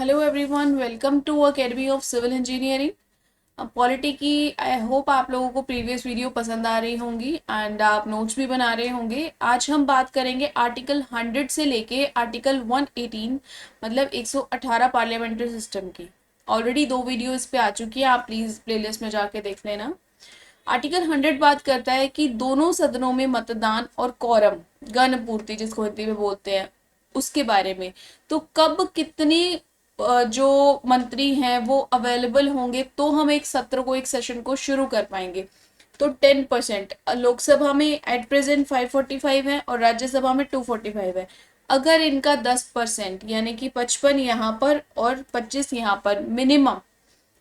Hello everyone, welcome to academy of civil engineering. Polity की I hope आप लोगों को प्रीवियस वीडियो पसंद आ रही होंगी एंड आप नोट्स भी बना रहे होंगे। आज हम बात करेंगे आर्टिकल 100 से लेके आर्टिकल 118 मतलब 118 पार्लियामेंट्री सिस्टम की। ऑलरेडी 2 वीडियो इस पे आ चुकी है, आप प्लीज प्लेलिस्ट में जाके देख लेना। आर्टिकल 100 बात करता है कि दोनों सदनों में मतदान और कोरम, गण पूर्ति जिसको हिंदी में बोलते हैं, उसके बारे में। तो कब कितने जो मंत्री हैं वो अवेलेबल होंगे तो हम एक सत्र को, एक सेशन को शुरू कर पाएंगे। तो 10%, लोकसभा में एट प्रेजेंट 545 है और राज्यसभा में 245 है। अगर इनका 10% यानी कि 55 यहाँ पर और 25 यहाँ पर मिनिमम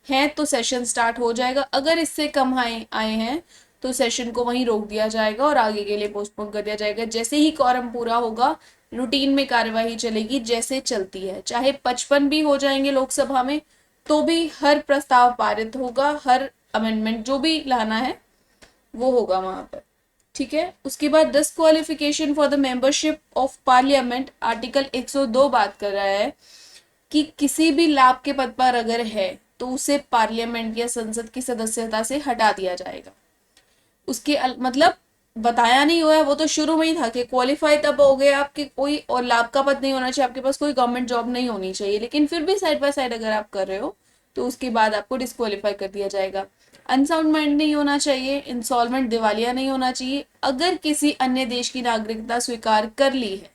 है तो सेशन स्टार्ट हो जाएगा। अगर इससे कम आए आए हैं तो सेशन को वहीं रोक दिया जाएगा और आगे के लिए पोस्टपोन कर दिया जाएगा। जैसे ही कॉरम पूरा होगा रूटीन में कार्यवाही चलेगी जैसे चलती है। चाहे 55 भी हो जाएंगे लोकसभा में तो भी हर प्रस्ताव पारित होगा, हर अमेंडमेंट जो भी लाना है वो होगा वहां पर। ठीक है। उसके बाद disqualification for the membership of parliament, article 102 बात कर रहा है कि किसी भी लाभ के पद पर अगर है तो उसे पार्लियामेंट या संसद की सदस्यता से हटा दिया जाएगा। उसके मतलब बताया नहीं हुआ है, वो तो शुरू में ही था कि क्वालिफाई तब हो गए आपके कोई और लाभ का पद नहीं होना चाहिए, आपके पास कोई गवर्नमेंट जॉब नहीं होनी चाहिए, लेकिन फिर भी साइड बाय साइड अगर आप कर रहे हो तो उसके बाद आपको डिस्क्वालीफाई कर दिया जाएगा। अनसाउंड माइंड नहीं होना चाहिए, इंसॉल्वेंट दिवालिया नहीं होना चाहिए, अगर किसी अन्य देश की नागरिकता स्वीकार कर ली है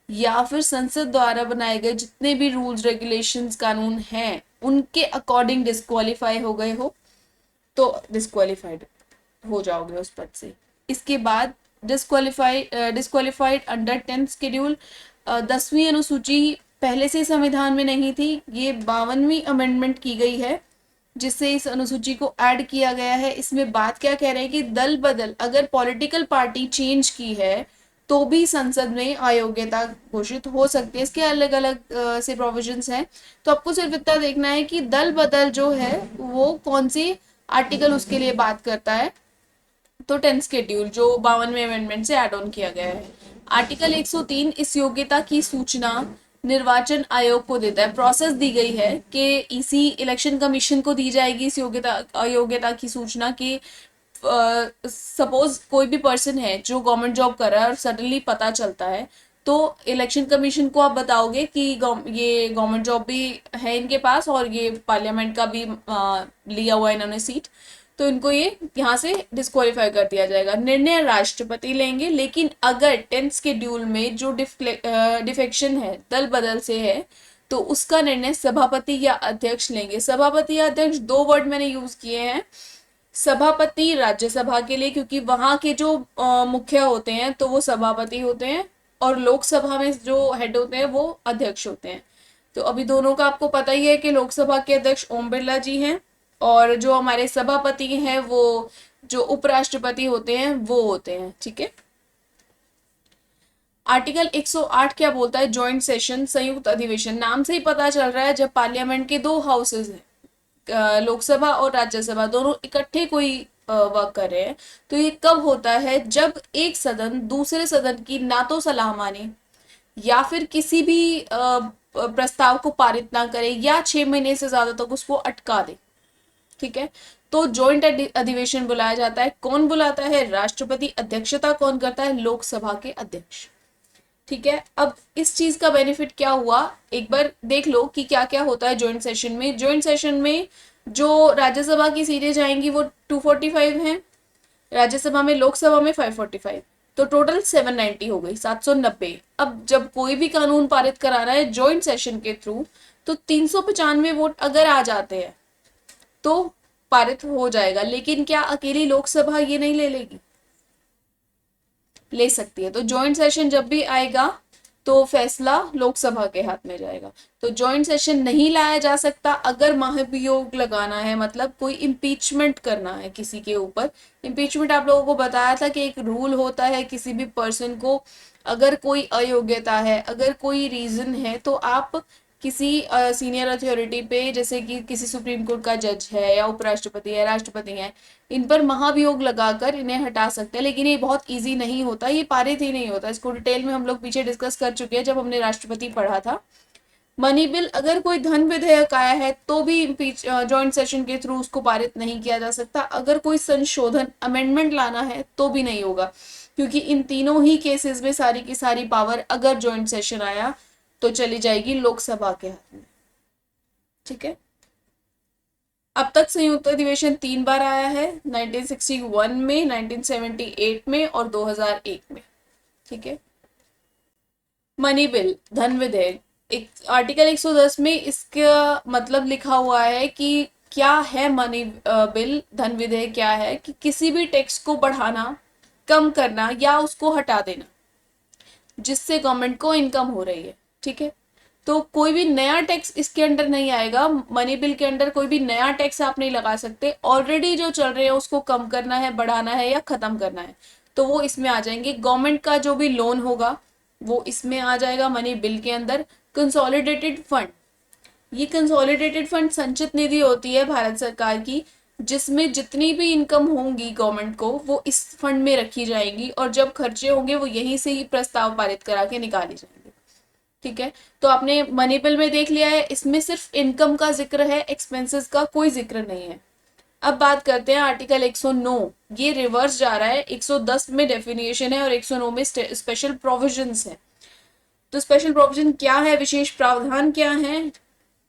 या फिर संसद द्वारा बनाए गए जितने भी रूल्स रेगुलेशंस कानून हैं उनके अकॉर्डिंग डिस्क्वालीफाई हो गए हो तो डिस्क्वालीफाइड हो जाओगे उस पद से। इसके बाद डिस्क्वालीफाइड अंडर 10th शेड्यूल, 10वीं अनुसूची पहले से संविधान में नहीं थी, ये 52वीं अमेंडमेंट की गई है जिससे इस अनुसूची को ऐड किया गया है। इसमें बात क्या कह रहे हैं कि दल बदल अगर पॉलिटिकल पार्टी चेंज की है तो भी संसद में अयोग्यता घोषित हो सकती है। इसके अलग अलग से प्रोविजंस हैं, तो आपको सिर्फ इतना देखना है कि दल बदल जो है वो कौन सी आर्टिकल उसके लिए बात करता है। तो 10th शेड्यूल जो 52वें अमेंडमेंट से ऐड ऑन किया गया है। आर्टिकल 103 इस योग्यता की सूचना निर्वाचन आयोग को देता है। प्रोसेस दी गई है कि इसी इलेक्शन कमीशन को दी जाएगी इस योग्यता अयोग्यता की सूचना कि सपोज कोई भी पर्सन है जो गवर्नमेंट जॉब कर रहा है और सडनली पता चलता है तो इलेक्शन कमीशन को आप बताओगे कि ये गवर्नमेंट जॉब भी है इनके पास और ये पार्लियामेंट का भी लिया हुआ है इन्होंने सीट, तो इनको ये यहाँ से डिस्क्वालीफाई कर दिया जाएगा। निर्णय राष्ट्रपति लेंगे, लेकिन अगर 10th शेड्यूल में जो डिफेक्शन है दल बदल से है तो उसका निर्णय सभापति या अध्यक्ष लेंगे। सभापति या अध्यक्ष 2 वर्ड मैंने यूज किए हैं। सभापति राज्यसभा के लिए क्योंकि वहां के जो मुखिया होते हैं तो वो सभापति होते हैं और लोकसभा में जो हेड होते हैं वो अध्यक्ष होते हैं। तो अभी दोनों का आपको पता ही है कि लोकसभा के अध्यक्ष ओम बिरला जी हैं और जो हमारे सभापति हैं वो जो उपराष्ट्रपति होते हैं वो होते हैं। ठीक है। आर्टिकल 108 क्या बोलता है? जॉइंट सेशन, संयुक्त अधिवेशन। नाम से ही पता चल रहा है जब पार्लियामेंट के 2 हाउसेज हैं, लोकसभा और राज्यसभा, दोनों इकट्ठे कोई वर्क कर रहे हैं तो ये कब होता है? जब एक सदन दूसरे सदन की ना तो सलाह माने या फिर किसी भी प्रस्ताव को पारित ना करे या 6 महीने से ज्यादा तक उसको अटका दे। ठीक है। तो जॉइंट अधिवेशन बुलाया जाता है। कौन बुलाता है? राष्ट्रपति। अध्यक्षता कौन करता है? लोकसभा के अध्यक्ष। ठीक है। अब इस चीज का बेनिफिट क्या हुआ एक बार देख लो कि क्या क्या होता है जॉइंट सेशन में। जॉइंट सेशन में जो राज्यसभा की सीटें जाएंगी वो 245 हैं, राज्यसभा में, लोकसभा में 545, तो टोटल 790 हो गई, 790। अब जब कोई भी कानून पारित कराना है जॉइंट सेशन के थ्रू तो 395 वोट अगर आ जाते हैं तो पारित हो जाएगा। लेकिन क्या अकेली लोकसभा ये नहीं ले लेगी? ले सकती है। तो जॉइंट सेशन जब भी आएगा तो फैसला लोकसभा के हाथ में जाएगा। तो जॉइंट सेशन नहीं लाया जा सकता अगर महाभियोग लगाना है, मतलब कोई इम्पीचमेंट करना है किसी के ऊपर। इम्पीचमेंट आप लोगों को बताया था कि एक रूल होता है, किसी भी पर्सन को अगर कोई अयोग्यता है, अगर कोई रीजन है तो आप किसी सीनियर अथॉरिटी पे, जैसे कि किसी सुप्रीम कोर्ट का जज है या उपराष्ट्रपति है, राष्ट्रपति है, इन पर महाभियोग लगाकर इन्हें हटा सकते हैं। लेकिन ये बहुत इजी नहीं होता, ये पारित ही नहीं होता। इसको डिटेल में हम लोग पीछे डिस्कस कर चुके हैं जब हमने राष्ट्रपति पढ़ा था। मनी बिल अगर कोई धन विधेयक आया है तो भी जॉइंट सेशन के थ्रू उसको पारित नहीं किया जा सकता। अगर कोई संशोधन अमेंडमेंट लाना है तो भी नहीं होगा, क्योंकि इन तीनों ही केसेस में सारी की सारी पावर अगर जॉइंट सेशन आया तो चली जाएगी लोकसभा के हाथ में। ठीक है। अब तक संयुक्त अधिवेशन 3 बार आया है, 1961 में, 1978 में और 2001 में। ठीक है। मनी बिल धन विधेयक, एक आर्टिकल 110 में इसका मतलब लिखा हुआ है कि क्या है मनी बिल धन विधेयक, क्या है कि किसी भी टैक्स को बढ़ाना, कम करना या उसको हटा देना जिससे गवर्नमेंट को इनकम हो रही है। ठीक है। तो कोई भी नया टैक्स इसके अंडर नहीं आएगा। मनी बिल के अंडर कोई भी नया टैक्स आप नहीं लगा सकते। ऑलरेडी जो चल रहे हैं उसको कम करना है, बढ़ाना है या खत्म करना है तो वो इसमें आ जाएंगे। गवर्नमेंट का जो भी लोन होगा वो इसमें आ जाएगा मनी बिल के अंदर। कंसोलिडेटेड फंड, ये कंसोलिडेटेड फंड संचित निधि होती है भारत सरकार की, जिसमें जितनी भी इनकम होंगी गवर्नमेंट को वो इस फंड में रखी जाएंगी और जब खर्चे होंगे वो यहीं से ही प्रस्ताव पारित करा के निकाले जाएंगे। ठीक है। तो आपने मनी बिल में देख लिया है, इसमें सिर्फ इनकम का जिक्र है, एक्सपेंसेस का कोई जिक्र नहीं है। अब बात करते हैं आर्टिकल 109, ये रिवर्स जा रहा है। 110 में डेफिनेशन है और 109 में स्पेशल प्रोविजंस है। तो स्पेशल प्रोविजन क्या है, विशेष प्रावधान क्या है?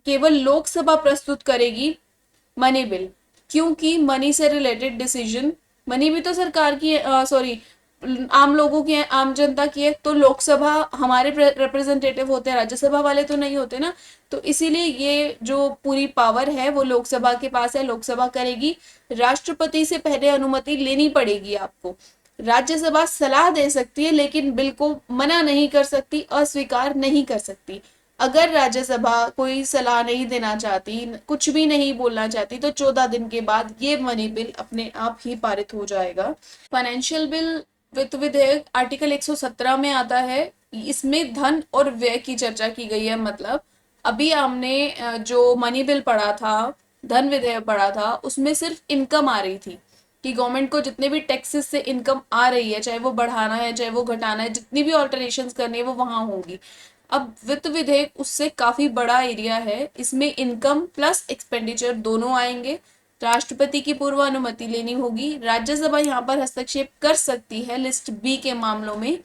केवल लोकसभा प्रस्तुत करेगी मनी बिल, क्योंकि मनी से रिलेटेड डिसीजन, मनी भी तो सरकार की सॉरी आम लोगों की है, आम जनता की है, तो लोकसभा हमारे रिप्रेजेंटेटिव होते हैं, राज्यसभा वाले तो नहीं होते ना। तो इसीलिए ये जो पूरी पावर है वो लोकसभा के पास है, लोकसभा करेगी। राष्ट्रपति से पहले अनुमति लेनी पड़ेगी आपको। राज्यसभा सलाह दे सकती है लेकिन बिल को मना नहीं कर सकती, अस्वीकार नहीं कर सकती। अगर राज्यसभा कोई सलाह नहीं देना चाहती, कुछ भी नहीं बोलना चाहती, तो 14 दिन के बाद ये मनी बिल अपने आप ही पारित हो जाएगा। फाइनेंशियल बिल वित्त विधेयक आर्टिकल 117 में आता है। इसमें धन और व्यय की चर्चा की गई है। मतलब अभी हमने जो मनी बिल पढ़ा था, धन विधेयक पढ़ा था, उसमें सिर्फ इनकम आ रही थी कि गवर्नमेंट को जितने भी टैक्सेस से इनकम आ रही है, चाहे वो बढ़ाना है चाहे वो घटाना है, जितनी भी ऑल्टरेशंस करनी है वो वहां होंगी। अब वित्त विधेयक उससे काफी बड़ा एरिया है, इसमें इनकम प्लस एक्सपेंडिचर दोनों आएंगे। राष्ट्रपति की पूर्व अनुमति लेनी होगी। राज्यसभा यहाँ पर हस्तक्षेप कर सकती है लिस्ट बी के मामलों में।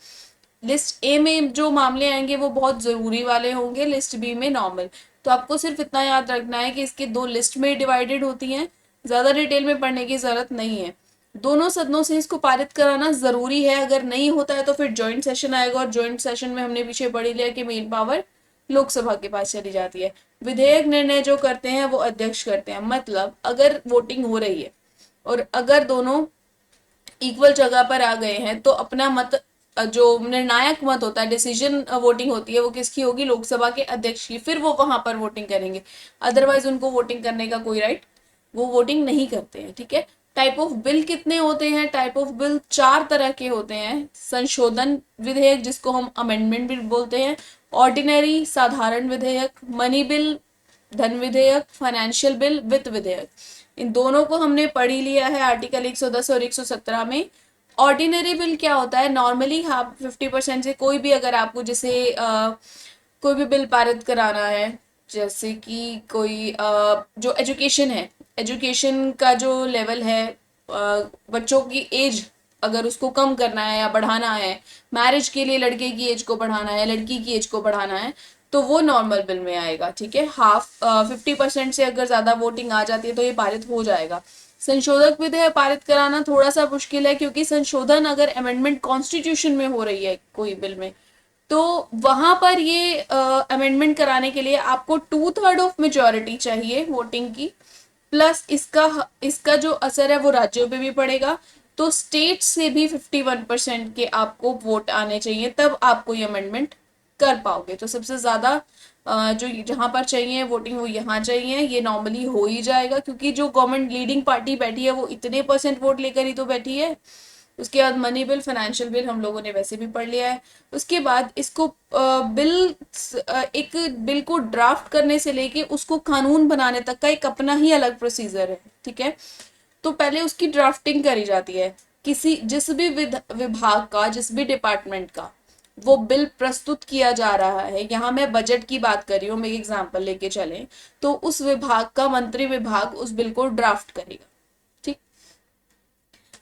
लिस्ट ए में जो मामले आएंगे वो बहुत जरूरी वाले होंगे, लिस्ट बी में नॉर्मल। तो आपको सिर्फ इतना याद रखना है कि इसके दो लिस्ट में डिवाइडेड होती हैं, ज्यादा डिटेल में पढ़ने की जरूरत नहीं है। दोनों सदनों से इसको पारित कराना जरूरी है। अगर नहीं होता है तो फिर ज्वाइंट सेशन आएगा और ज्वाइंट सेशन में हमने पीछे पढ़ लिया कि मेन पावर लोकसभा के पास चली जाती है। विधेयक निर्णय जो करते हैं वो अध्यक्ष करते हैं। मतलब अगर वोटिंग हो रही है और अगर दोनों इक्वल जगह पर आ गए हैं तो अपना मत, जो निर्णायक मत होता है, डिसीजन वोटिंग होती है, वो किसकी होगी? लोकसभा के अध्यक्ष की। फिर वो वहां पर वोटिंग करेंगे, अदरवाइज उनको वोटिंग करने का कोई राइट, वो वोटिंग नहीं करते हैं। ठीक है। टाइप ऑफ बिल कितने होते हैं? टाइप ऑफ बिल 4 तरह के होते हैं। संशोधन विधेयक जिसको हम अमेंडमेंट बिल बोलते हैं, ऑर्डिनरी साधारण विधेयक, मनी बिल धन विधेयक, फाइनेंशियल बिल वित्त विधेयक। इन दोनों को हमने पढ़ ही लिया है आर्टिकल 110 और 117 में। ऑर्डिनरी बिल क्या होता है? नॉर्मली हाँ 50% से कोई भी, अगर आपको जैसे कोई भी बिल पारित कराना है, जैसे कि कोई जो एजुकेशन है, एजुकेशन का जो लेवल है, बच्चों की एज अगर उसको कम करना है या बढ़ाना है, मैरिज के लिए लड़के की एज को बढ़ाना है, लड़की की एज को बढ़ाना है, तो वो नॉर्मल बिल में आएगा। ठीक है। 50% से अगर ज्यादा वोटिंग आ जाती है तो ये पारित हो जाएगा। संशोधक विधेयक पारित कराना थोड़ा सा मुश्किल है, क्योंकि संशोधन अगर अमेंडमेंट कॉन्स्टिट्यूशन में हो रही है कोई बिल में, तो वहां पर ये अमेंडमेंट कराने के लिए आपको 2/3 ऑफ मेजोरिटी चाहिए वोटिंग की। प्लस इसका इसका जो असर है वो राज्यों पे भी पड़ेगा। तो स्टेट से भी 51% के आपको वोट आने चाहिए, तब आपको ये अमेंडमेंट कर पाओगे। तो सबसे ज्यादा जो जहां पर चाहिए वोटिंग वो यहाँ चाहिए। ये नॉर्मली हो ही जाएगा, क्योंकि जो गवर्नमेंट लीडिंग पार्टी बैठी है वो इतने परसेंट वोट लेकर ही तो बैठी है। उसके बाद मनी बिल, फाइनेंशियल बिल हम लोगों ने वैसे भी पढ़ लिया है। उसके बाद इसको बिल, एक बिल को ड्राफ्ट करने से लेके उसको कानून बनाने तक का एक अपना ही अलग प्रोसीजर है। ठीक है। तो पहले उसकी ड्राफ्टिंग करी जाती है, किसी जिस भी विभाग का, जिस भी डिपार्टमेंट का, वो बिल प्रस्तुत किया जा रहा है, यहाँ मैं बजट की बात कर रही हूँ, मैं एग्जांपल लेके चलें, तो उस विभाग का मंत्री विभाग उस बिल को ड्राफ्ट करेगा। ठीक,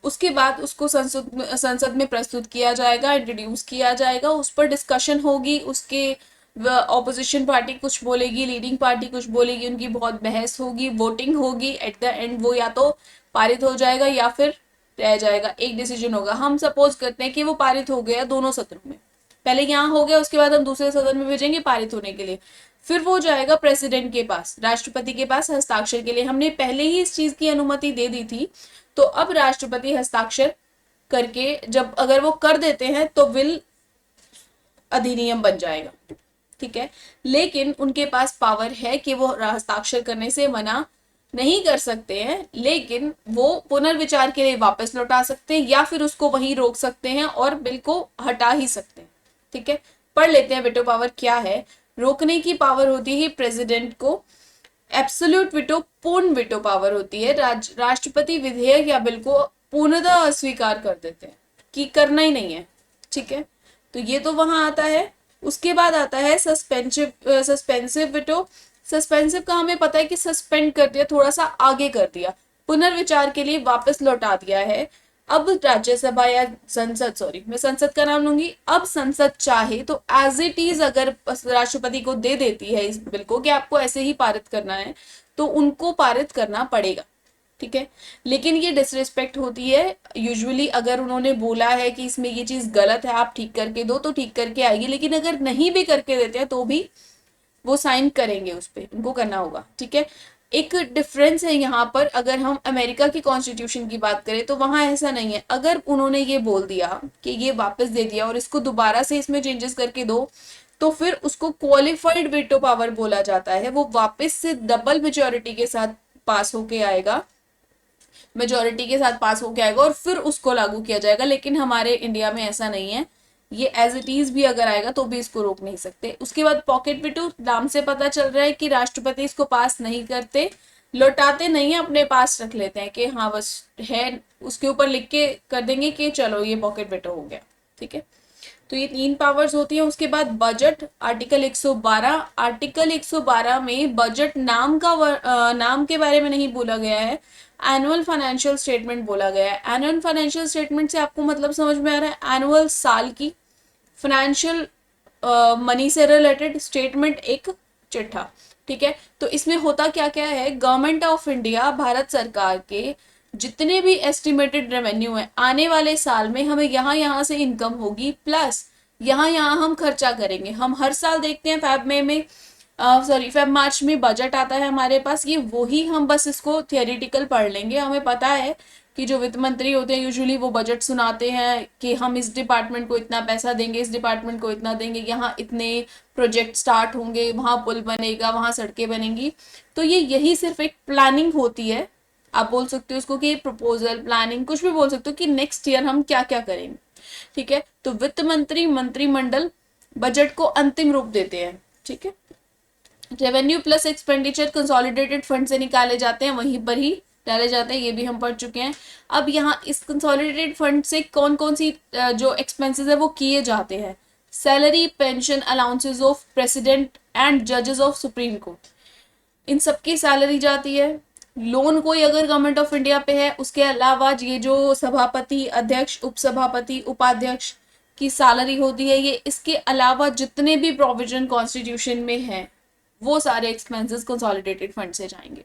उसके बाद उसको संसद में प्रस्तुत किया जाएगा, इंट्रोड्यूस किया जाएगा, उस पर डिस्कशन होगी, उसके ऑपोजिशन पार्टी कुछ बोलेगी, लीडिंग पार्टी कुछ बोलेगी, उनकी बहुत बहस होगी, वोटिंग होगी, एट द एंड वो या तो पारित हो जाएगा या फिर रह जाएगा, एक डिसीजन होगा। हम सपोज करते हैं कि वो पारित हो गया दोनों सदनों में, पहले यहाँ हो गया, उसके बाद हम दूसरे सदन में भेजेंगे पारित होने के लिए, फिर वो जाएगा प्रेसिडेंट के पास, राष्ट्रपति के पास हस्ताक्षर के लिए। हमने पहले ही इस चीज की अनुमति दे दी थी, तो अब राष्ट्रपति हस्ताक्षर करके जब अगर वो कर देते हैं तो बिल अधिनियम बन जाएगा। ठीक है, लेकिन उनके पास पावर है कि वो हस्ताक्षर करने से मना नहीं कर सकते हैं, लेकिन वो पुनर्विचार के लिए वापस लौटा सकते हैं या फिर उसको वहीं रोक सकते हैं और बिल को हटा ही सकते हैं। ठीक है, पढ़ लेते हैं वेटो पावर क्या है। रोकने की पावर होती है प्रेसिडेंट को, एब्सोल्यूट विटो पूर्ण विटो पावर होती है, राष्ट्रपति विधेयक या बिल को पूर्णतः अस्वीकार कर देते हैं कि करना ही नहीं है। ठीक है, तो ये तो वहां आता है। उसके बाद आता है सस्पेंसिव विटो। सस्पेंसिव का हमें पता है कि सस्पेंड कर दिया, थोड़ा सा आगे कर दिया, पुनर्विचार के लिए वापस लौटा दिया है। अब राज्यसभा या संसद, सॉरी मैं संसद का नाम लूंगी, अब संसद चाहे तो एज इट इज अगर राष्ट्रपति को दे देती है इस बिल को कि आपको ऐसे ही पारित करना है, तो उनको पारित करना पड़ेगा। ठीक है, लेकिन ये डिसरिस्पेक्ट होती है यूजुअली, अगर उन्होंने बोला है कि इसमें ये चीज गलत है आप ठीक करके दो तो ठीक करके आएगी, लेकिन अगर नहीं भी करके देते हैं तो भी वो साइन करेंगे, उस पर उनको करना होगा। ठीक है, एक डिफरेंस है यहाँ पर, अगर हम अमेरिका की कॉन्स्टिट्यूशन की बात करें तो वहां ऐसा नहीं है। अगर उन्होंने ये बोल दिया कि ये वापस दे दिया और इसको दोबारा से इसमें चेंजेस करके दो, तो फिर उसको क्वालिफाइड वेटो पावर बोला जाता है, वो वापस से डबल मेजोरिटी के साथ पास होके आएगा, मेजोरिटी के साथ पास होके आएगा और फिर उसको लागू किया जाएगा। लेकिन हमारे इंडिया में ऐसा नहीं है, ये एज इट इज भी अगर आएगा तो भी इसको रोक नहीं सकते। उसके बाद पॉकेट विटो, नाम से पता चल रहा है कि राष्ट्रपति इसको पास नहीं करते, लौटाते नहीं है, अपने पास रख लेते हैं कि हाँ बस है, उसके ऊपर लिख के कर देंगे कि चलो ये पॉकेट विटो हो गया। ठीक है, तो ये 3 पावर्स होती हैं। उसके बाद बजट, आर्टिकल 112। आर्टिकल 112 में बजट नाम का नाम के बारे में नहीं बोला गया है, एनुअल फाइनेंशियल स्टेटमेंट बोला गया है। एनुअल फाइनेंशियल स्टेटमेंट से आपको मतलब समझ में आ रहा है, एनुअल साल की, फाइनेंशियल मनी से रिलेटेड, स्टेटमेंट एक चिट्ठा। ठीक है, तो इसमें होता क्या क्या है, गवर्नमेंट ऑफ इंडिया, भारत सरकार के जितने भी एस्टिमेटेड रेवेन्यू है आने वाले साल में हमें यहाँ से इनकम होगी, प्लस यहाँ हम खर्चा करेंगे। हम हर साल देखते हैं फेब में फेब मार्च में बजट आता है हमारे पास, ये वही हम बस इसको थियोरिटिकल पढ़ लेंगे। हमें पता है कि जो वित्त मंत्री होते हैं यूजुअली वो बजट सुनाते हैं कि हम इस डिपार्टमेंट को इतना पैसा देंगे, इस डिपार्टमेंट को इतना देंगे, यहाँ इतने प्रोजेक्ट स्टार्ट होंगे, वहां पुल बनेगा, वहां सड़कें बनेंगी। तो ये यही सिर्फ एक प्लानिंग होती है, आप बोल सकते हो उसको कि प्रपोजल, प्लानिंग, कुछ भी बोल सकते हो कि नेक्स्ट ईयर हम क्या क्या करेंगे। ठीक है, तो वित्त मंत्री, मंत्रिमंडल बजट को अंतिम रूप देते हैं। ठीक है, revenue plus expenditure consolidated fund से निकाले जाते हैं, वहीं पर ही डाले जाते हैं, ये भी हम पढ़ चुके हैं। अब यहाँ इस कंसोलिडेटेड फंड से कौन कौन सी जो एक्सपेंसेस है वो किए जाते हैं, salary, pension, allowances of president and जजेस ऑफ सुप्रीम कोर्ट, इन सबकी सैलरी जाती है। लोन कोई अगर गवर्नमेंट ऑफ इंडिया पे है, उसके अलावा ये जो सभापति, अध्यक्ष, उपसभापति, उपाध्यक्ष की सैलरी होती है, ये इसके अलावा जितने भी प्रोविजन कॉन्स्टिट्यूशन में है वो सारे एक्सपेंसेस कंसोलिडेटेड फंड से जाएंगे।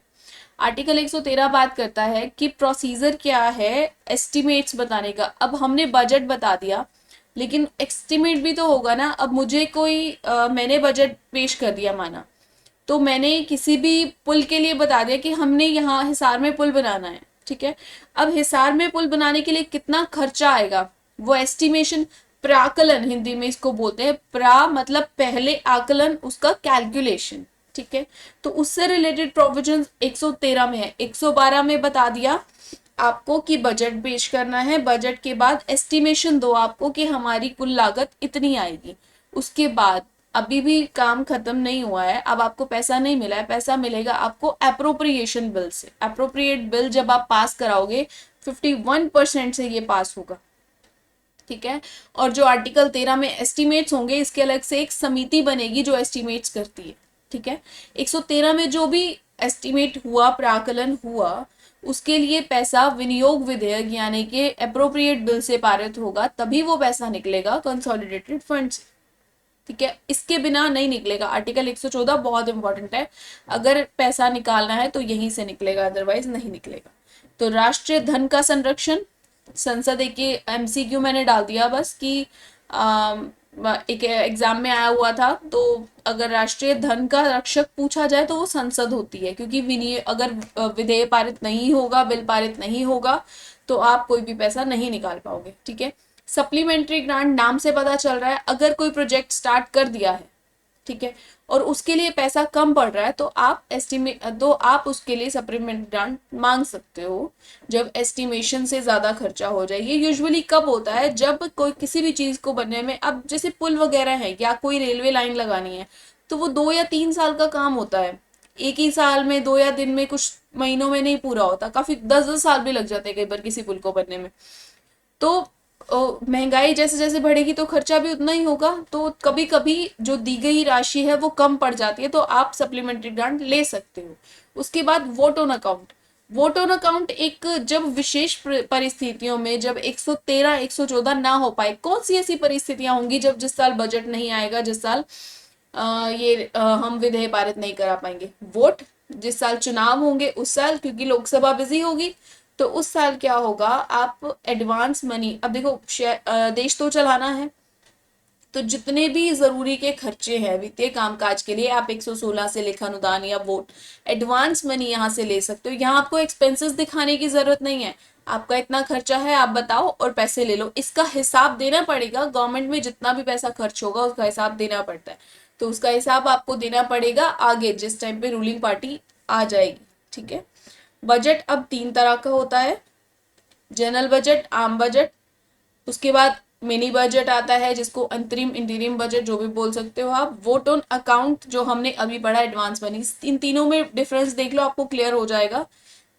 आर्टिकल 113 बात करता है कि प्रोसीजर क्या है एस्टिमेट्स बताने का। अब हमने बजट बता दिया, लेकिन एस्टिमेट भी तो होगा ना। अब मुझे कोई मैंने बजट पेश कर दिया माना, तो मैंने किसी भी पुल के लिए बता दिया कि हमने यहाँ हिसार में पुल बनाना है। ठीक है, अब हिसार में पुल बनाने के लिए कितना खर्चा आएगा, वो एस्टिमेशन, प्राकलन हिंदी में इसको बोलते हैं, प्रा मतलब पहले, आकलन उसका कैलकुलेशन। ठीक है, तो उससे रिलेटेड प्रोविजन 113 में है। 112 में बता दिया आपको कि बजट पेश करना है, बजट के बाद एस्टिमेशन दो आपको कि हमारी कुल लागत इतनी आएगी। उसके बाद अभी भी काम खत्म नहीं हुआ है, अब आपको पैसा नहीं मिला है, पैसा मिलेगा आपको अप्रोप्रिएशन बिल से। अप्रोप्रिएट बिल जब आप पास कराओगे 51% से ये पास होगा। ठीक है। और जो आर्टिकल 13 में एस्टिमेट्स होंगे, इसके अलग से एक समिति बनेगी जो एस्टिमेट्स करती है। ठीक है। 113 में जो भी एस्टिमेट हुआ, प्राकलन हुआ, उसके लिए पैसा विनियोग विधेयक यानी कि अप्रोप्रिएट बिल से पारित होगा, तभी वो पैसा निकलेगा कंसोलिडेटेड फंड से। ठीक है, इसके बिना नहीं निकलेगा। आर्टिकल 114 बहुत इंपॉर्टेंट है, अगर पैसा निकालना है तो यहीं से निकलेगा, अदरवाइज नहीं निकलेगा। तो राष्ट्रीय धन का संरक्षण, संसद एक एमसीक्यू मैंने डाल दिया बस कि एक एग्जाम में आया हुआ था, तो अगर राष्ट्रीय धन का रक्षक पूछा जाए तो वो संसद होती है, क्योंकि अगर विधेयक पारित नहीं होगा, बिल पारित नहीं होगा, तो आप कोई भी पैसा नहीं निकाल पाओगे। ठीक है। सप्लीमेंट्री ग्रांट, नाम से पता चल रहा है अगर कोई प्रोजेक्ट स्टार्ट कर दिया है, ठीक है, और उसके लिए पैसा कम पड़ रहा है, तो आप उसके लिए सप्लीमेंट्री ग्रांट मांग सकते हो जब एस्टिमेशन से ज्यादा खर्चा हो जाए। ये यूजुअली कब होता है, जब कोई किसी भी चीज को बनने में, अब जैसे पुल वगैरह है या कोई रेलवे लाइन लगानी है, तो वो 2 या 3 साल का काम होता है। एक ही साल में, 2 या दिन में, कुछ महीनों में नहीं पूरा होता, काफी 10-10 साल भी लग जाते हैं कई बार किसी पुल को बनने में। तो महंगाई जैसे जैसे बढ़ेगी तो खर्चा भी उतना ही होगा, तो कभी कभी जो दी गई राशि है वो कम पड़ जाती है, तो आप सप्लीमेंट्री ग्रांट ले सकते हो। उसके बाद vote on account. Vote on account एक, जब विशेष परिस्थितियों में, जब 113 114 ना हो पाए, कौन सी ऐसी परिस्थितियां होंगी जब जिस साल बजट नहीं आएगा, जिस साल हम विधेयक पारित नहीं करा पाएंगे, वोट, जिस साल चुनाव होंगे उस साल, क्योंकि लोकसभा बिजी होगी, तो उस साल क्या होगा, आप एडवांस मनी, अब देखो देश तो चलाना है, तो जितने भी जरूरी के खर्चे हैं वित्तीय कामकाज के लिए, आप 116 से लेखा अनुदान या वोट एडवांस मनी यहाँ से ले सकते हो। यहाँ आपको एक्सपेंसेस दिखाने की जरूरत नहीं है, आपका इतना खर्चा है आप बताओ और पैसे ले लो। इसका हिसाब देना पड़ेगा, गवर्नमेंट में जितना भी पैसा खर्च होगा उसका हिसाब देना पड़ता है, तो उसका हिसाब आपको देना पड़ेगा आगे जिस टाइम पे रूलिंग पार्टी आ जाएगी। ठीक है। बजट अब 3 तरह का होता है, जनरल बजट, आम बजट, उसके बाद मिनी बजट आता है जिसको अंतरिम इंटीरियम बजट जो भी बोल सकते हो आप, वोट ऑन अकाउंट जो हमने अभी पढ़ा एडवांस मनी। इन तीनों में डिफरेंस देख लो, आपको क्लियर हो जाएगा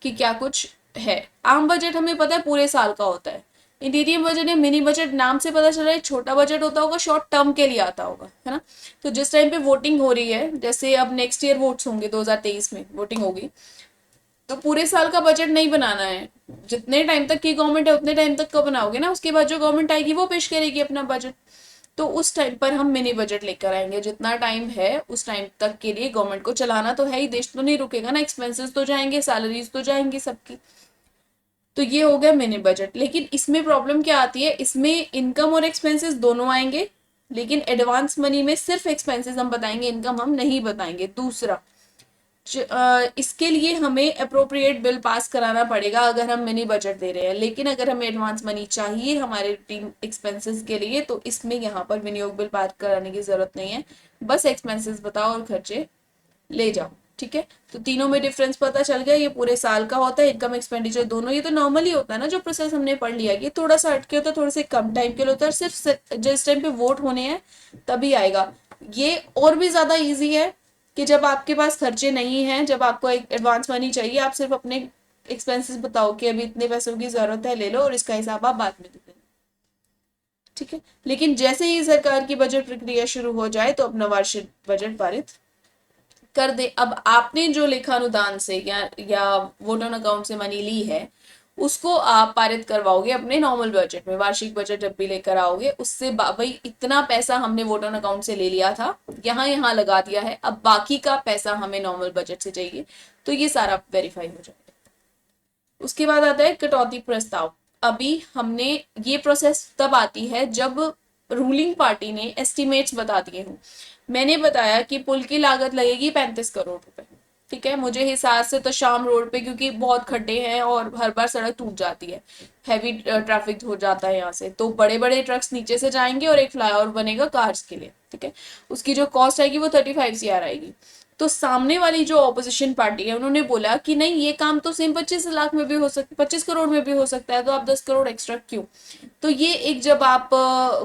कि क्या कुछ है। आम बजट हमें पता है पूरे साल का होता है, इंटीरियम बजट या मिनी बजट नाम से पता चल रहा है छोटा बजट होता होगा, शॉर्ट टर्म के लिए आता होगा, है ना। तो जिस टाइम पे वोटिंग हो रही है, जैसे अब नेक्स्ट ईयर वोट्स होंगे, 2023 में वोटिंग होगी, तो पूरे साल का बजट नहीं बनाना है, जितने टाइम तक की गवर्नमेंट है उतने टाइम तक का बनाओगे ना, उसके बाद जो गवर्नमेंट आएगी वो पेश करेगी अपना बजट, तो उस टाइम पर हम मिनी बजट लेकर आएंगे। जितना टाइम है उस टाइम तक के लिए गवर्नमेंट को चलाना तो है ही, देश तो नहीं रुकेगा ना, एक्सपेंसेस तो जाएंगे, सैलरीज तो जाएंगी सबकी। तो ये हो गया मिनी बजट। लेकिन इसमें प्रॉब्लम क्या आती है, इसमें इनकम और एक्सपेंसेस दोनों आएंगे, लेकिन एडवांस मनी में सिर्फ एक्सपेंसेस हम बताएंगे, इनकम हम नहीं बताएंगे। दूसरा, इसके लिए हमें अप्रोप्रिएट बिल पास कराना पड़ेगा अगर हम मिनी बजट दे रहे हैं, लेकिन अगर हमें एडवांस मनी चाहिए हमारे रूटीन एक्सपेंसेस के लिए, तो इसमें यहाँ पर विनियोग बिल पास कराने की जरूरत नहीं है, बस एक्सपेंसेस बताओ और खर्चे ले जाओ। ठीक है। तो तीनों में डिफरेंस पता चल गया, ये पूरे साल का होता है, इनकम एक्सपेंडिचर दोनों। ये तो नॉर्मली होता है ना जो प्रोसेस हमने पढ़ लिया, ये थोड़ा सा हटके होता है, थोड़े से कम टाइम के लिए होता है, सिर्फ जिस टाइम पे वोट होने हैं तभी आएगा। ये और भी ज्यादा ईजी है कि जब आपके पास खर्चे नहीं हैं, जब आपको एक एडवांस मनी चाहिए, आप सिर्फ अपने एक्सपेंसेस बताओ कि अभी इतने पैसों की जरूरत है, ले लो, और इसका हिसाब आप बाद में दे देना। ठीक है। लेकिन जैसे ही सरकार की बजट प्रक्रिया शुरू हो जाए तो अपना वार्षिक बजट पारित कर दे। अब आपने जो लेखानुदान से या वोट ऑन अकाउंट से मनी ली है, उसको आप पारित करवाओगे अपने नॉर्मल बजट में, वार्षिक बजट जब भी लेकर आओगे उससे, भाई इतना पैसा हमने वोट ऑन अकाउंट से ले लिया था, यहाँ यहाँ लगा दिया है, अब बाकी का पैसा हमें नॉर्मल बजट से चाहिए, तो ये सारा वेरीफाई हो जाएगा। उसके बाद आता है कटौती प्रस्ताव। अभी हमने, ये प्रोसेस तब आती है जब रूलिंग पार्टी ने एस्टिमेट्स बता दिए हों। मैंने बताया कि पुल की लागत लगेगी 35 करोड़ रुपए। ठीक है। मुझे हिसार से तो शाम रोड पे, क्योंकि बहुत खड्डे हैं और हर बार सड़क टूट जाती है, हैवी ट्रैफिक हो जाता है यहाँ से, तो बड़े बड़े ट्रक्स नीचे से जाएंगे और एक फ्लाईओवर बनेगा कार्स के लिए। ठीक है। उसकी जो कॉस्ट आएगी वो 35 CR आएगी। तो सामने वाली जो ऑपोजिशन पार्टी है उन्होंने बोला कि नहीं, ये काम तो सेम 25 लाख में भी हो सकता, 25 करोड़ में भी हो सकता है, तो आप 10 करोड़ एक्स्ट्रा क्यों। तो ये एक जब आप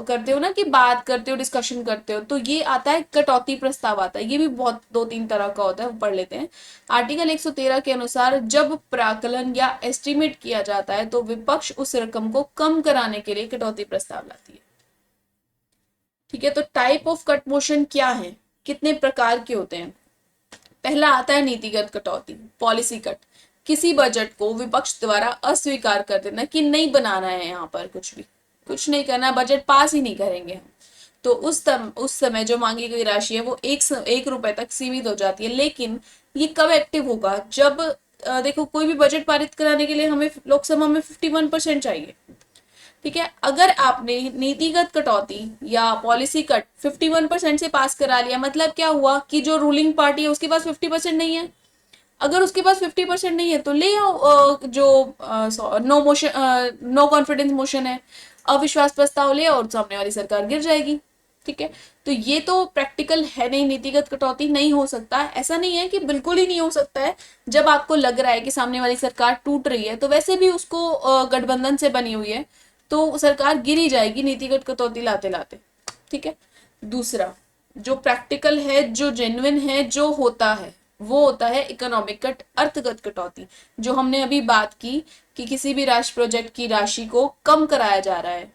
करते हो ना कि बात करते हो, डिस्कशन करते हो, तो ये आता है कटौती प्रस्ताव आता है। ये भी बहुत 2-3 तरह का होता है, वो पढ़ लेते हैं। आर्टिकल 113 के अनुसार जब प्राकलन या एस्टिमेट किया जाता है तो विपक्ष उस रकम को कम कराने के लिए कटौती प्रस्ताव लाती है। ठीक है, तो टाइप ऑफ कट मोशन क्या है, कितने प्रकार के होते हैं। पहला आता है नीतिगत कटौती, पॉलिसी कट। किसी बजट को विपक्ष द्वारा अस्वीकार कर देना कि नहीं बनाना है, यहाँ पर कुछ नहीं करना, बजट पास ही नहीं करेंगे हम। तो उस समय जो मांगी गई राशि है वो 1 रुपए तक सीमित हो जाती है। लेकिन ये कब एक्टिव होगा, जब देखो कोई भी बजट पारित कराने के लिए हमें लोकसभा में 51% चाहिए। ठीक है, अगर आपने नीतिगत कटौती या पॉलिसी कट 51% से पास करा लिया, मतलब क्या हुआ कि जो रूलिंग पार्टी है उसके पास 50% नहीं है। अगर उसके पास 50% नहीं है तो ले आओ जो नो कॉन्फिडेंस मोशन है, अविश्वास प्रस्ताव ले, और सामने वाली सरकार गिर जाएगी। ठीक है, तो ये तो प्रैक्टिकल है नहीं, नीतिगत कटौती नहीं हो सकता। ऐसा नहीं है कि बिल्कुल ही नहीं हो सकता है। जब आपको लग रहा है कि सामने वाली सरकार टूट रही है, तो वैसे भी उसको गठबंधन से बनी हुई है, तो सरकार गिर ही जाएगी नीतिगत कटौती लाते लाते। ठीक है, दूसरा जो प्रैक्टिकल है, जो जेन्युइन है, जो होता है, वो होता है इकोनॉमिक कट, अर्थगत कटौती, जो हमने अभी बात की कि किसी भी राष्ट्र प्रोजेक्ट की राशि को कम कराया जा रहा है।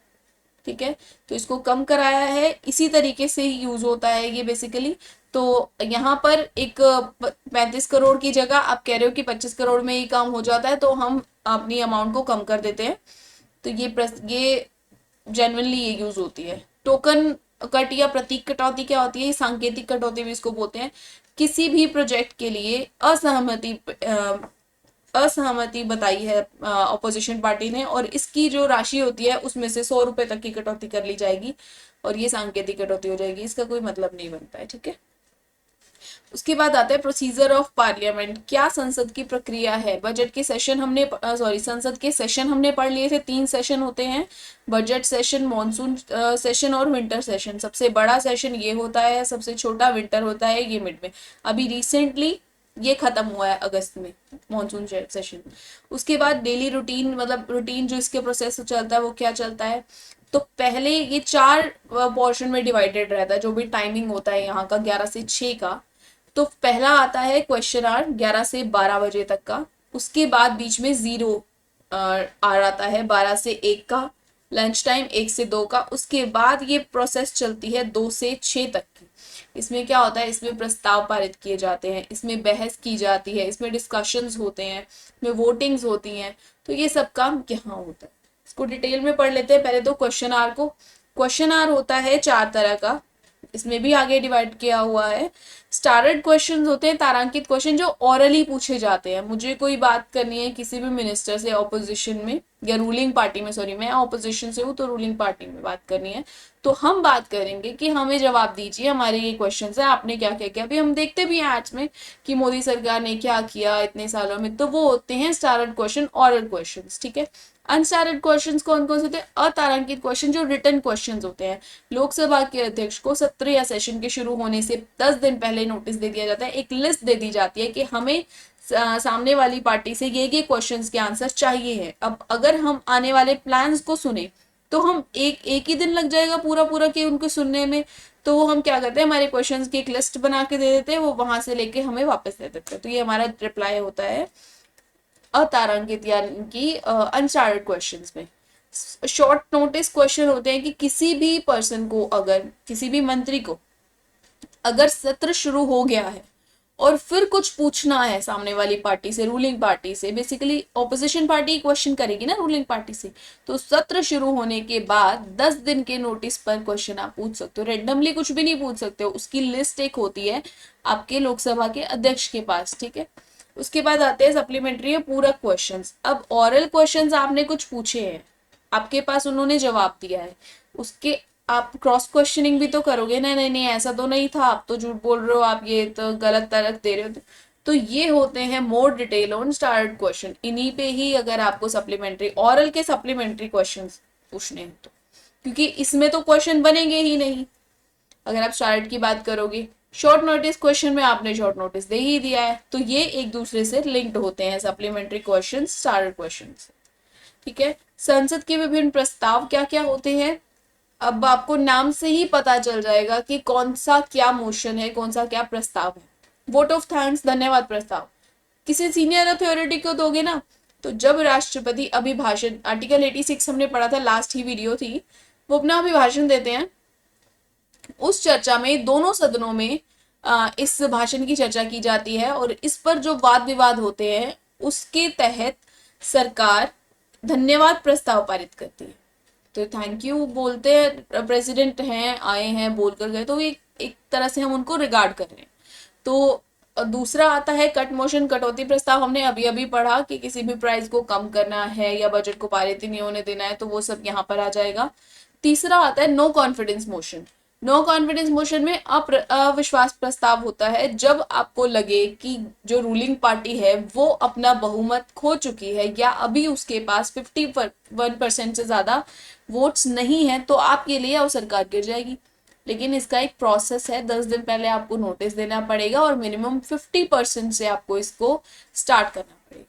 ठीक है, तो इसको कम कराया है, इसी तरीके से ही यूज होता है ये बेसिकली। तो यहाँ पर एक 35 करोड़ की जगह आप कह रहे हो कि 25 करोड़ में ही काम हो जाता है, तो हम अपनी अमाउंट को कम कर देते हैं। तो ये जेन्युइनली ये यूज होती है। टोकन कट या प्रतीक कटौती क्या होती है, सांकेतिक कटौती भी इसको बोलते हैं। किसी भी प्रोजेक्ट के लिए असहमति बताई है ऑपोजिशन पार्टी ने, और इसकी जो राशि होती है उसमें से 100 रुपए तक की कटौती कर ली जाएगी, और ये सांकेतिक कटौती हो जाएगी, इसका कोई मतलब नहीं बनता है। ठीक है, उसके बाद आता है प्रोसीजर ऑफ पार्लियामेंट। क्या संसद की प्रक्रिया है। बजट के सेशन हमने संसद के सेशन हमने पढ़ लिए थे। 3 सेशन होते हैं, बजट सेशन, मॉनसून सेशन और विंटर सेशन। सबसे बड़ा सेशन ये होता है, सबसे छोटा विंटर होता है, ये मिड में। अभी रिसेंटली ये खत्म हुआ है अगस्त में, मॉनसून सेशन। उसके बाद डेली रूटीन, मतलब रूटीन जो इसके प्रोसेस चलता है वो क्या चलता है। तो पहले ये 4 पोर्शन में डिवाइडेड रहता है, जो भी टाइमिंग होता है यहाँ का 11 से 6 का। तो पहला आता है क्वेश्चन आवर 11 से 12 बजे तक का। उसके बाद बीच में 0 आर आता है 12 से 1 का। लंच टाइम 1 से 2 का। उसके बाद ये प्रोसेस चलती है 2 से 6 तक की। इसमें क्या होता है, इसमें प्रस्ताव पारित किए जाते हैं, इसमें बहस की जाती है, इसमें डिस्कशंस होते हैं, इसमें वोटिंग्स होती हैं। तो ये सब काम यहाँ होता है। इसको डिटेल में पढ़ लेते हैं। पहले तो क्वेश्चन आवर को। क्वेश्चन आवर होता है 4 तरह का, इसमें भी आगे डिवाइड किया हुआ है। स्टारर्ड क्वेश्चंस होते हैं, तारांकित क्वेश्चन, जो ऑरली पूछे जाते हैं। मुझे कोई बात करनी है किसी भी मिनिस्टर से ऑपोजिशन में या रूलिंग पार्टी में, सॉरी मैं ऑपोजिशन से हूँ तो रूलिंग पार्टी में बात करनी है, तो हम बात करेंगे कि हमें जवाब दीजिए, हमारे ये क्वेश्चन है, आपने क्या क्या किया। अभी हम देखते भी हैं आज में कि मोदी सरकार ने क्या किया इतने सालों में, तो वो होते हैं स्टारर्ड क्वेश्चन, ऑरल क्वेश्चन। ठीक है, अनस्टारर्ड क्वेश्चंस कौन कौन से होते हैं, अतारांकित क्वेश्चन, जो रिटन क्वेश्चंस होते हैं। लोकसभा के अध्यक्ष को सत्र या सेशन के शुरू होने से 10 दिन पहले नोटिस दे दिया जाता है, एक लिस्ट दे दी जाती है कि हमें सामने वाली पार्टी से ये क्वेश्चंस के आंसर चाहिए है। अब अगर हम आने वाले प्लान्स को सुने तो हम एक ही दिन लग जाएगा पूरा पूरा के उनको सुनने में। तो वो हम क्या करते हैं, हमारे क्वेश्चंस की एक लिस्ट बना के दे देते हैं, वो वहां से लेके हमें वापस दे देते हैं। तो ये हमारा रिप्लाई होता है अतारांकित यानी कि अनस्टार्टेड क्वेश्चंस में। शॉर्ट नोटिस क्वेश्चन होते हैं कि किसी भी पर्सन को, अगर किसी भी मंत्री को अगर सत्र शुरू हो गया है और फिर कुछ पूछना है सामने वाली पार्टी से, रूलिंग पार्टी से, बेसिकली ऑपोजिशन पार्टी क्वेश्चन करेगी ना रूलिंग पार्टी से, तो सत्र शुरू होने के बाद 10 दिन के नोटिस पर क्वेश्चन आप पूछ सकते हो। रेंडमली कुछ भी नहीं पूछ सकते हो, उसकी लिस्ट एक होती है आपके लोकसभा के अध्यक्ष के पास। ठीक है, उसके बाद आते हैं सप्लीमेंट्री या पूरक क्वेश्चंस। अब ऑरल क्वेश्चंस आपने कुछ पूछे हैं, आपके पास उन्होंने जवाब दिया है, उसके आप क्रॉस क्वेश्चनिंग भी तो करोगे ना, नहीं नहीं ऐसा तो नहीं था, आप तो झूठ बोल रहे हो, आप ये तो गलत तरक दे रहे हो। तो ये होते हैं more detail on start question. इन्हीं पे ही अगर आपको सप्लीमेंट्री, ऑरल के सप्लीमेंट्री क्वेश्चंस पूछने हैं तो, क्योंकि इसमें तो क्वेश्चन बनेंगे ही नहीं अगर आप स्टार्ट की बात करोगे। शॉर्ट नोटिस क्वेश्चन में आपने शॉर्ट नोटिस दे ही दिया है, तो ये एक दूसरे से लिंक्ड होते हैं सप्लीमेंट्री क्वेश्चन स्टार क्वेश्चन से। ठीक है, संसद के विभिन्न प्रस्ताव क्या क्या होते हैं, अब आपको नाम से ही पता चल जाएगा कि कौन सा क्या मोशन है, कौन सा क्या प्रस्ताव है। वोट ऑफ थैंक्स, धन्यवाद प्रस्ताव किसी सीनियर अथॉरिटी को दोगे ना, तो जब राष्ट्रपति अभिभाषण, आर्टिकल 86 हमने पढ़ा था, लास्ट ही वीडियो थी, वो अपना अभिभाषण देते हैं, उस चर्चा में दोनों सदनों में इस भाषण की चर्चा की जाती है और इस पर जो वाद विवाद होते हैं उसके तहत सरकार धन्यवाद प्रस्ताव पारित करती है। तो थैंक यू बोलते हैं, प्रेसिडेंट हैं, आए हैं, बोलकर गए, तो एक तरह से हम उनको रिगार्ड कर रहे हैं। तो दूसरा आता है कट मोशन, कटौती प्रस्ताव, हमने अभी अभी पढ़ा कि किसी भी प्राइस को कम करना है या बजट को पारित ही नहीं होने देना है, तो वो सब यहाँ पर आ जाएगा। तीसरा आता है no confidence motion. No confidence motion में अविश्वास प्रस्ताव होता है जब आपको लगे कि जो रूलिंग पार्टी है वो अपना बहुमत खो चुकी है या अभी उसके पास 51% से ज्यादा वोट्स नहीं है, तो आपके लिए और सरकार गिर जाएगी। लेकिन इसका एक प्रोसेस है, 10 दिन पहले आपको नोटिस देना पड़ेगा और मिनिमम 50% से आपको इसको स्टार्ट करना पड़ेगा।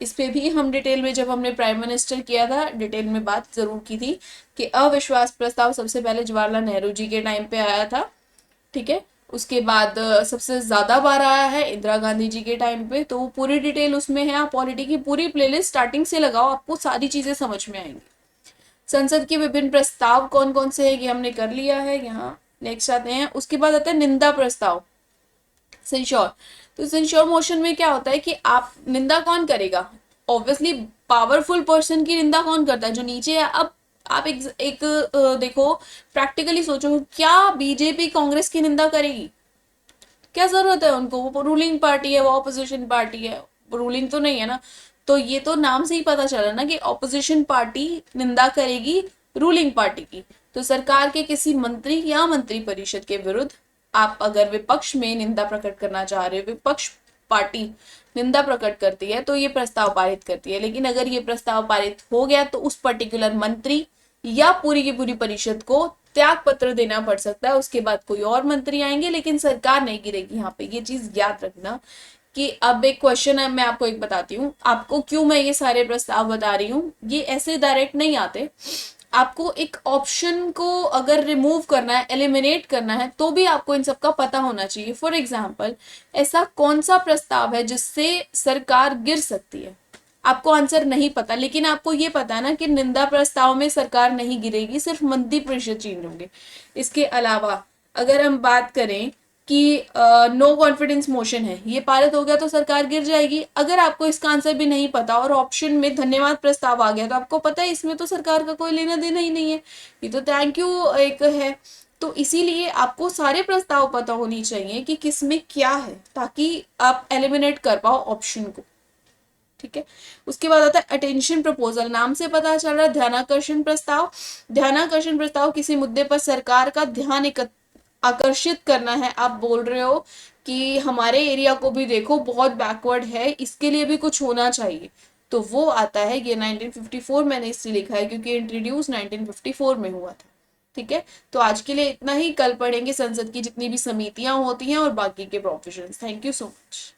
इस पे भी हम डिटेल में, जब हमने प्राइम मिनिस्टर किया था, डिटेल में बात जरूर की थी कि अविश्वास प्रस्ताव सबसे पहले जवाहरलाल नेहरू जी के टाइम पे आया था। ठीक है, उसके बाद सबसे ज्यादा बार आया है इंदिरा गांधी जी के टाइम पे, तो वो पूरी डिटेल उसमें है। आप पॉलिटी की पूरी प्लेलिस्ट स्टार्टिंग से लगाओ, आपको सारी चीजें समझ में आएंगी। संसद के विभिन्न प्रस्ताव कौन कौन से है ये हमने कर लिया है, यहाँ नेक्स्ट आते हैं। उसके बाद आता है निंदा प्रस्ताव, सेंश्योर। तो सेंश्योर मोशन में क्या होता है कि आप निंदा कौन करेगा, ऑब्वियसली पावरफुल पर्सन की निंदा कौन करता है, जो नीचे है। अब आप एक देखो, प्रैक्टिकली सोचो, क्या बीजेपी कांग्रेस की निंदा करेगी? क्या जरूरत है उनको, वो रूलिंग पार्टी है, वो ऑपोजिशन पार्टी है, रूलिंग तो नहीं है ना। तो ये तो नाम से ही पता चला ना कि ऑपोजिशन पार्टी निंदा करेगी रूलिंग पार्टी की। तो सरकार के किसी मंत्री या मंत्री परिषद के विरुद्ध आप अगर विपक्ष में निंदा प्रकट करना चाह रहे हो, विपक्ष पार्टी निंदा प्रकट करती है, तो ये प्रस्ताव पारित करती है। लेकिन अगर ये प्रस्ताव पारित हो गया तो उस पर्टिकुलर मंत्री या पूरी की पूरी परिषद को त्याग पत्र देना पड़ सकता है, उसके बाद कोई और मंत्री आएंगे, लेकिन सरकार नहीं गिरेगी। यहाँ पे ये चीज याद रखना कि अब एक क्वेश्चन है, मैं आपको एक बताती हूँ, आपको क्यों मैं ये सारे प्रस्ताव बता रही हूँ। ये ऐसे डायरेक्ट नहीं आते, आपको एक ऑप्शन को अगर रिमूव करना है, एलिमिनेट करना है, तो भी आपको इन सब का पता होना चाहिए। फॉर एग्जाम्पल, ऐसा कौन सा प्रस्ताव है जिससे सरकार गिर सकती है, आपको आंसर नहीं पता, लेकिन आपको ये पता है ना कि निंदा प्रस्ताव में सरकार नहीं गिरेगी, सिर्फ मंत्री परिषद चेंज होंगे। इसके अलावा अगर हम बात करें कि नो कॉन्फिडेंस मोशन है, ये पारित हो गया तो सरकार गिर जाएगी। अगर आपको इसका आंसर भी नहीं पता और ऑप्शन में धन्यवाद प्रस्ताव आ गया, तो आपको पता है इसमें तो सरकार का कोई लेना देना ही नहीं है, ये तो थैंक यू एक है। तो इसीलिए आपको सारे प्रस्ताव पता होनी चाहिए कि किसमें क्या है, ताकि आप एलिमिनेट कर पाओ ऑप्शन को। ठीक है, उसके बाद आता है अटेंशन प्रपोजल, नाम से पता चल रहा है ध्यानाकर्षण प्रस्ताव। ध्यानाकर्षण प्रस्ताव किसी मुद्दे पर सरकार का ध्यान आकर्षित करना है। आप बोल रहे हो कि हमारे एरिया को भी देखो, बहुत बैकवर्ड है, इसके लिए भी कुछ होना चाहिए, तो वो आता है। ये 1954 मैंने इसलिए लिखा है क्योंकि इंट्रोड्यूस 1954 में हुआ था। ठीक है, तो आज के लिए इतना ही, कल पढ़ेंगे संसद की जितनी भी समितियां होती हैं और बाकी के provisions. Thank you so much.